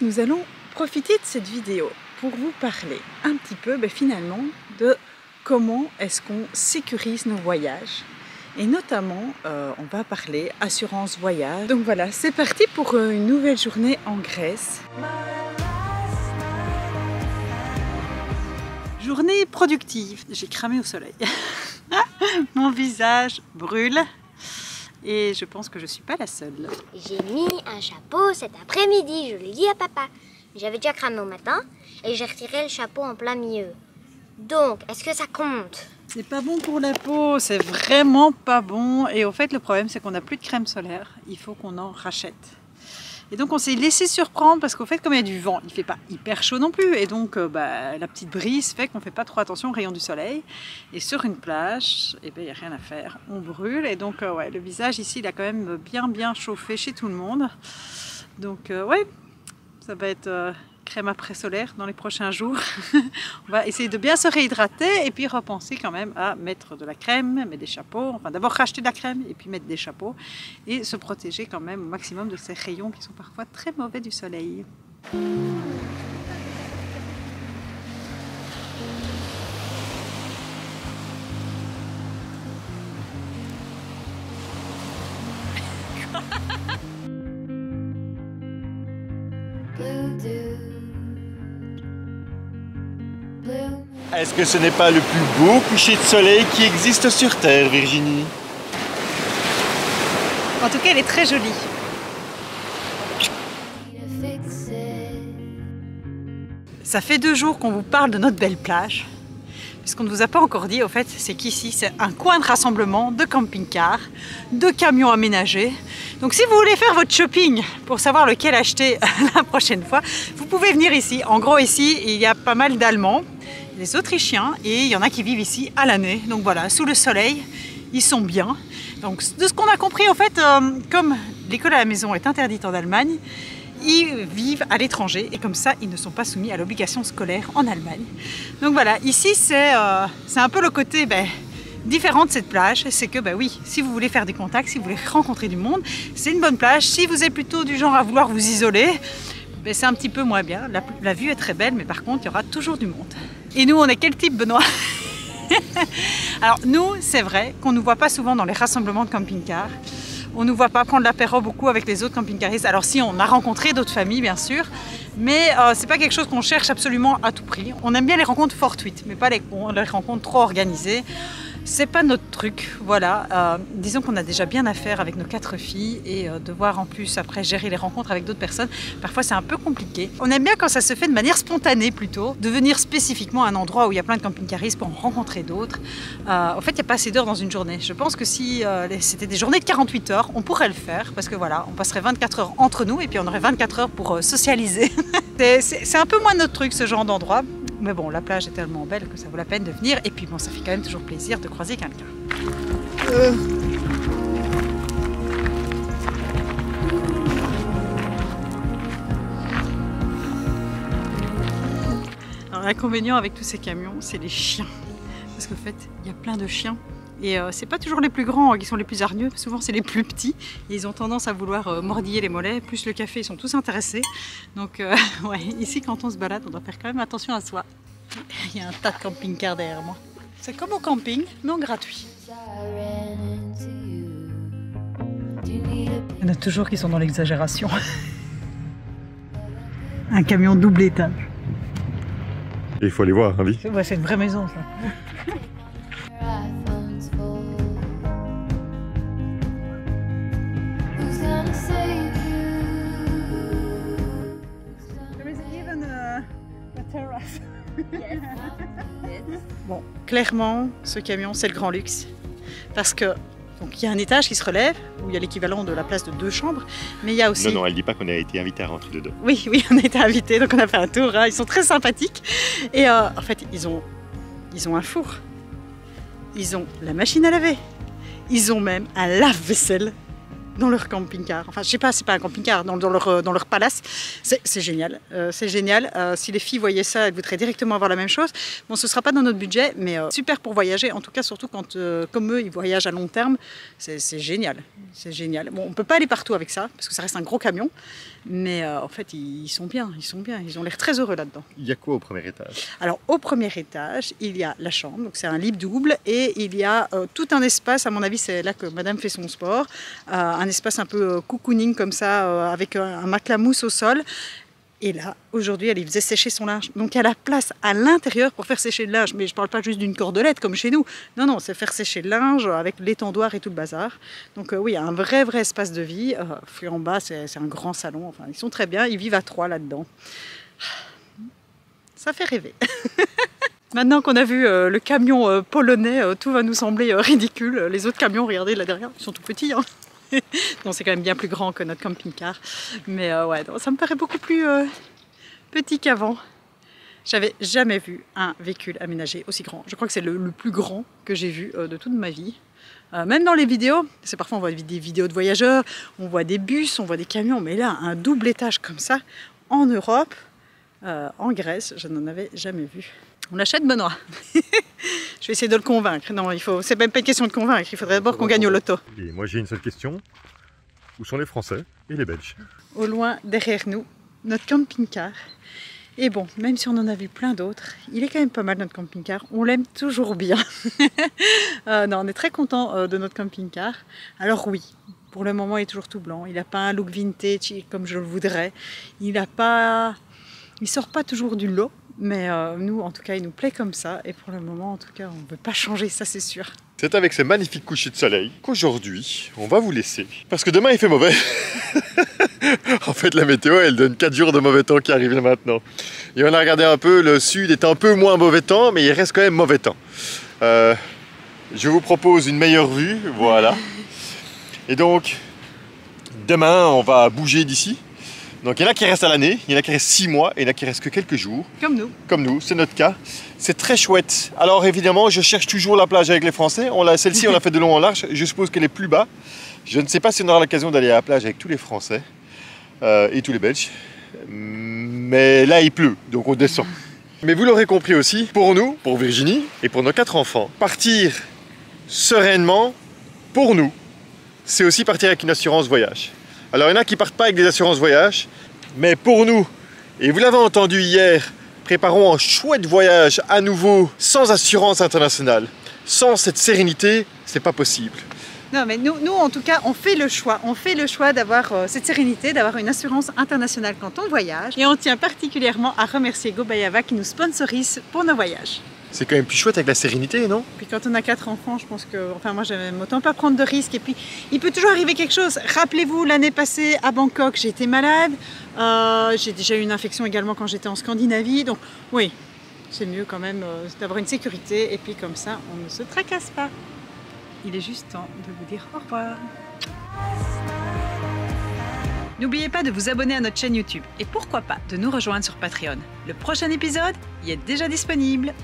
nous allons profiter de cette vidéo pour vous parler un petit peu finalement de comment est-ce qu'on sécurise nos voyages. Et notamment, on va parler assurance voyage. Donc voilà, c'est parti pour une nouvelle journée en Grèce. Journée productive. J'ai cramé au soleil. Mon visage brûle. Et je pense que je ne suis pas la seule. J'ai mis un chapeau cet après-midi, je l'ai dit à papa. J'avais déjà cramé au matin et j'ai retiré le chapeau en plein milieu. Donc, est-ce que ça compte? C'est pas bon pour la peau, c'est vraiment pas bon. Et au fait, le problème, c'est qu'on n'a plus de crème solaire. Il faut qu'on en rachète. Et donc, on s'est laissé surprendre parce qu'au fait, comme il y a du vent, il ne fait pas hyper chaud non plus. Et donc, la petite brise fait qu'on ne fait pas trop attention aux rayons du soleil. Et sur une plage, il n'y a rien à faire. On brûle. Et donc, ouais, le visage ici, il a quand même bien chauffé chez tout le monde. Donc, ouais, ça va être crème après solaire dans les prochains jours. On va essayer de bien se réhydrater et puis repenser quand même à mettre de la crème, mettre des chapeaux. Enfin, d'abord racheter de la crème et puis mettre des chapeaux et se protéger quand même au maximum de ces rayons qui sont parfois très mauvais du soleil. Est-ce que ce n'est pas le plus beau coucher de soleil qui existe sur Terre, Virginie? En tout cas, elle est très jolie. Ça fait 2 jours qu'on vous parle de notre belle plage. Ce qu'on ne vous a pas encore dit, au fait, c'est qu'ici, c'est un coin de rassemblement de camping-cars, de camions aménagés. Donc si vous voulez faire votre shopping pour savoir lequel acheter la prochaine fois, vous pouvez venir ici. En gros, ici, il y a pas mal d'Allemands, des Autrichiens, et il y en a qui vivent ici à l'année. Donc voilà, sous le soleil, ils sont bien. Donc de ce qu'on a compris, en fait, comme l'école à la maison est interdite en Allemagne, ils vivent à l'étranger et comme ça, ils ne sont pas soumis à l'obligation scolaire en Allemagne. Donc voilà, ici, c'est un peu le côté différent de cette plage. C'est que, oui, si vous voulez faire des contacts, si vous voulez rencontrer du monde, c'est une bonne plage. Si vous êtes plutôt du genre à vouloir vous isoler, c'est un petit peu moins bien. La vue est très belle, mais par contre, il y aura toujours du monde. Et nous, on est quel type, Benoît? Alors, nous, c'est vrai qu'on ne nous voit pas souvent dans les rassemblements de camping-cars. On ne nous voit pas prendre l'apéro beaucoup avec les autres camping-caristes. Alors si, on a rencontré d'autres familles, bien sûr, mais c'est pas quelque chose qu'on cherche absolument à tout prix. On aime bien les rencontres fortuites, mais pas les rencontres trop organisées. C'est pas notre truc, voilà. Disons qu'on a déjà bien à faire avec nos 4 filles et devoir en plus après gérer les rencontres avec d'autres personnes, parfois c'est un peu compliqué. On aime bien quand ça se fait de manière spontanée plutôt, de venir spécifiquement à un endroit où il y a plein de camping-caristes pour en rencontrer d'autres. En fait, il n'y a pas assez d'heures dans une journée. Je pense que si c'était des journées de 48 heures, on pourrait le faire parce que voilà, on passerait 24 heures entre nous et puis on aurait 24 heures pour socialiser. C'est un peu moins notre truc, ce genre d'endroit. Mais bon, la plage est tellement belle que ça vaut la peine de venir. Et puis bon, ça fait quand même toujours plaisir de croiser quelqu'un. Alors l'inconvénient avec tous ces camions, c'est les chiens. Parce qu'en fait, il y a plein de chiens. Et c'est pas toujours les plus grands qui sont les plus hargneux, souvent c'est les plus petits. Et ils ont tendance à vouloir mordiller les mollets, plus le café, ils sont tous intéressés. Donc ouais, ici quand on se balade, on doit faire quand même attention à soi. Il y a un tas de camping-cars derrière moi. C'est comme au camping, mais en gratuit. Il y en a toujours qui sont dans l'exagération. Un camion double étage. Et il faut aller voir, hein, oui. Ouais, c'est une vraie maison ça. Bon, clairement, ce camion, c'est le grand luxe. Parce que donc, il y a un étage qui se relève, où il y a l'équivalent de la place de 2 chambres, mais il y a aussi... Non, elle dit pas qu'on a été invité à rentrer dedans. Oui, on a été invités, donc on a fait un tour, hein. Ils sont très sympathiques. Et en fait, ils ont un four, ils ont la machine à laver, ils ont même un lave-vaisselle dans leur camping-car. Enfin, je sais pas, c'est pas un camping-car, dans leur palace. C'est génial. C'est génial. Si les filles voyaient ça, elles voudraient directement avoir la même chose. Bon, ce sera pas dans notre budget, mais super pour voyager. En tout cas, surtout quand, comme eux, ils voyagent à long terme. C'est génial. C'est génial. Bon, on peut pas aller partout avec ça, parce que ça reste un gros camion. Mais en fait, ils sont bien, ils ont l'air très heureux là-dedans. Il y a quoi au premier étage? Alors, au premier étage, il y a la chambre, donc c'est un lit double, et il y a tout un espace, à mon avis, c'est là que madame fait son sport, un espace un peu cocooning comme ça, avec un matelas mousse au sol. Et là, aujourd'hui, elle y faisait sécher son linge. Donc, il y a la place à l'intérieur pour faire sécher le linge. Mais je ne parle pas juste d'une cordelette comme chez nous. Non, non, c'est faire sécher le linge avec l'étendoir et tout le bazar. Donc, oui, il y a un vrai espace de vie. Puis en bas, c'est un grand salon. Enfin, ils sont très bien. Ils vivent à 3 là-dedans. Ça fait rêver. Maintenant qu'on a vu le camion polonais, tout va nous sembler ridicule. Les autres camions, regardez là derrière, ils sont tout petits. Hein. Non, c'est quand même bien plus grand que notre camping-car. Mais ouais, non, ça me paraît beaucoup plus petit qu'avant. J'avais jamais vu un véhicule aménagé aussi grand. Je crois que c'est le plus grand que j'ai vu de toute ma vie. Même dans les vidéos, c'est parfois on voit des vidéos de voyageurs, on voit des bus, on voit des camions. Mais là, un double étage comme ça, en Europe, en Grèce, je n'en avais jamais vu. On l'achète, Benoît. Je vais essayer de le convaincre. Non, c'est même pas une question de convaincre, il faudrait d'abord qu'on gagne au loto. Et moi j'ai une seule question. Où sont les Français et les Belges? Au loin, derrière nous, notre camping-car. Et bon, même si on en a vu plein d'autres, il est quand même pas mal notre camping-car. On l'aime toujours bien. Non, on est très content de notre camping-car. Alors oui, pour le moment il est toujours tout blanc. Il n'a pas un look vintage comme je le voudrais. Il sort pas toujours du lot. Mais nous, en tout cas, il nous plaît comme ça. Et pour le moment, en tout cas, on ne veut pas changer, ça c'est sûr. C'est avec ce magnifique coucher de soleil qu'aujourd'hui, on va vous laisser. Parce que demain, il fait mauvais. En fait, la météo, elle donne 4 jours de mauvais temps qui arrivent là maintenant. Et on a regardé un peu, le sud est un peu moins mauvais temps, mais il reste quand même mauvais temps. Je vous propose une meilleure vue, voilà. Et donc, demain, on va bouger d'ici. Donc il y en a qui restent à l'année, il y en a qui restent 6 mois, et il y en a qui restent que quelques jours. Comme nous. Comme nous, c'est notre cas. C'est très chouette. Alors évidemment, je cherche toujours la plage avec les Français. Celle-ci, on l'a fait de long en large. Je suppose qu'elle est plus bas. Je ne sais pas si on aura l'occasion d'aller à la plage avec tous les Français et tous les Belges. Mais là, il pleut, donc on descend. Mais vous l'aurez compris aussi, pour nous, pour Virginie et pour nos 4 enfants, partir sereinement, pour nous, c'est aussi partir avec une assurance voyage. Alors il y en a qui ne partent pas avec des assurances voyage, mais pour nous, et vous l'avez entendu hier, préparons un chouette voyage à nouveau, sans assurance internationale. Sans cette sérénité, c'est pas possible. Non mais nous en tout cas, on fait le choix d'avoir cette sérénité, d'avoir une assurance internationale quand on voyage. Et on tient particulièrement à remercier GoBayava qui nous sponsorise pour nos voyages. C'est quand même plus chouette avec la sérénité, non? Puis quand on a 4 enfants, je pense que, enfin moi j'aime autant pas prendre de risques. Et puis il peut toujours arriver quelque chose. Rappelez-vous, l'année passée à Bangkok, j'ai été malade. J'ai déjà eu une infection également quand j'étais en Scandinavie. Donc oui, c'est mieux quand même d'avoir une sécurité. Et puis comme ça, on ne se tracasse pas. Il est juste temps de vous dire au revoir. N'oubliez pas de vous abonner à notre chaîne YouTube. Et pourquoi pas de nous rejoindre sur Patreon. Le prochain épisode y est déjà disponible.